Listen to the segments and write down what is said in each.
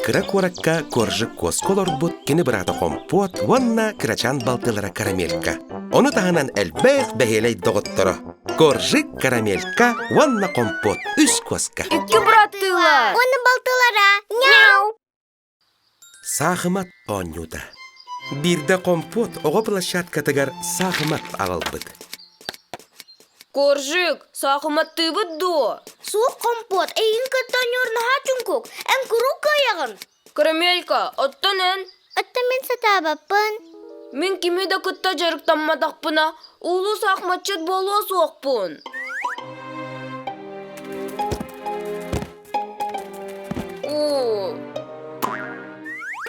кыра коракка коржы косколор бут, кини бырата компот, ванна кырачан балтылара карамелька. Оны таханан әлбәт бәхелей доғыттыры. Коржы карамелька, ванна компот, үс коска. Үкі братылар. Оны балтылара. Няу. Сахымат онюда. Бирде компот оға площадкатыгар сахымат ағылбыд. Коржик, сахыматты бұдду. Суық компот, әйін каттанерны хачын көк, әм күру қаяғын. Карамелька, оттанын. Отты мен сатабаппын. Мен кеме да күтті жарықтанмадақпына. Улу сахматчет болуа соқпын.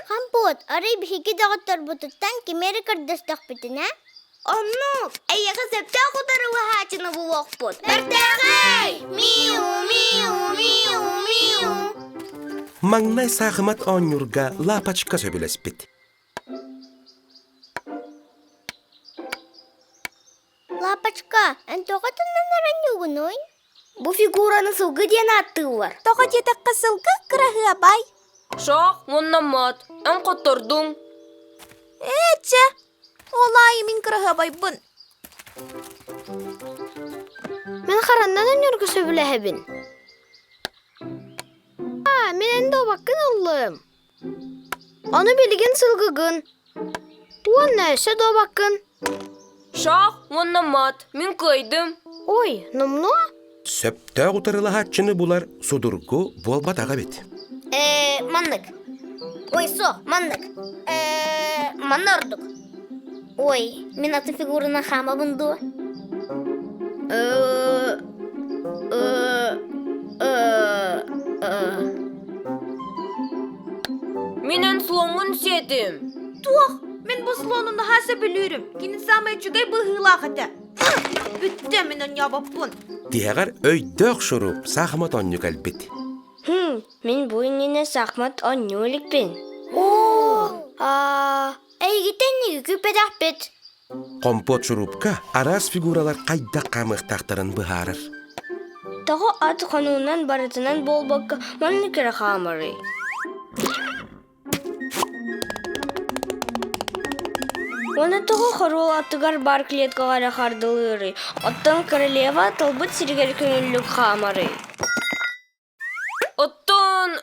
Компот, арай бихиги дағыттар бұтыттан кемері кірдістіқ бітіне? Оннук, әйеға сәпті құдары вахачыны бұл оқпыт. Әртәғай! Миу, миу, миу, миу. Маңнай сахымат онюрга лапачка сөбілеспіт. Лапачка, ән тоғатынан аран юғын ой? Бұ фигураны сылғы ден атты var. Тоға жетек қысылғы қырағы абай. Шақ, оннамат. Ән қоттырдың. Әтші, олай мен қырағы абай бұн. Мен қараннан өнергі сөбілі әбін. Мен әнді обаққын ұлым. Оны білген сылғығын. Оны әсі добаққын. Шақ, оннамат. Мен көйдім. Ой, нұмну? Сөпті құтырылы хатчыны бұлар судургу болбат аға бет. Маннык. Ой, соқ, маннык. Манны ұрдық. Ой, мен аты фигурына хама бұнду. Менен слоңын сетім. Туақ, мен бұл слонуны хасы білірім. Кені самай жүгай бұғыла қыты. Бүтті менен ябап бұн. Тиғар өйдөк шуруп сахымат онюк әлбет. Мен бойынene сақмат онюлікпен. Әйгітен неге көпедақ бет. Компот шурупка арас фигуралар қайда қамықтақтарын бұхарыр. Тағы ат қануынан барытынан болбаққа манны кері қамыры. Оны тұғы қырол аттығар бар клеткалары қардылыры. Оттан королева талбыт сиргер көңілік қамыры. Оттан,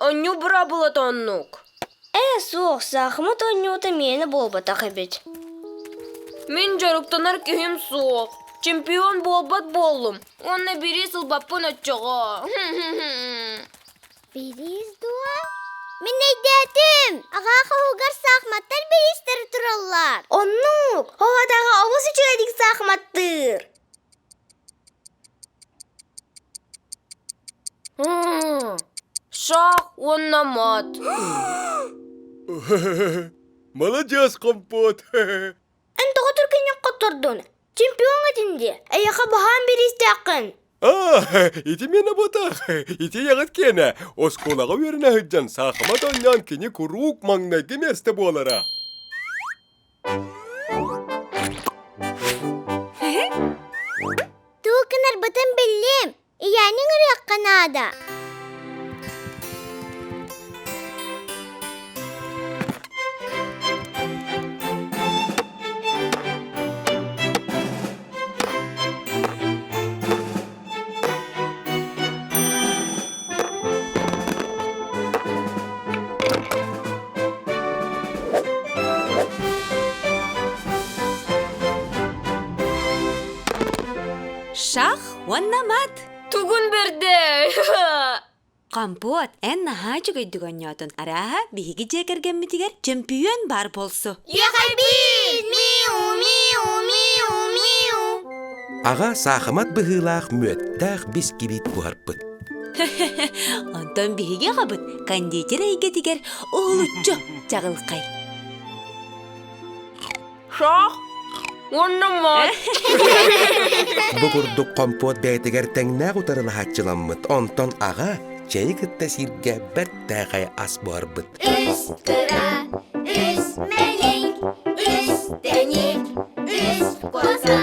оню бұра бұлат оннук. Соқ, сақымат онюта мені болбатақ әбет. Мен жарықтанар күйім соқ. Чемпион болбат болым. Оны бері сылбаппын өтчіға. Беріз дуа? Мен әйдәтім. Аға қауғар сақматтар берістері тұралар. Оннук, ховадағы ауыз үчігәдік сақматтыр. Шақ, оннамат. Молодец, компот. Әнтіға түркенен қоттырдың. Чемпион әтінде. Әйеға баған берісті ақын. Ити мені ботақ. Ити яғыт кені. Осколаға өріне хүджан сақымат оннян кені күрук маңнайды месті болара. Туғынар бұтын білім. Ияның үрек қанада. Шах, оннамат. Түгін берді. Компот, ән наға жүгай дүгінятын. Араға бейгі жекерген мітігер чемпион бар болсу. Яғай біз! Миу, миу, миу, миу. Аға сахымат бұғылақ мөттәқ бискибит бұғарпыт. Онтон бейге қабыт, кондитер әйге тігер ұлытчо жағылқай. Шақ, оннамат. Бұғырдық компот бәйтігер тәңнә құтарылы хатчыламмыт. Онтон аға чәй күтті сирге бәттәғай ас бұғарбыт. Үс тұра, үс мәлек, үс дәнек, үс қоза.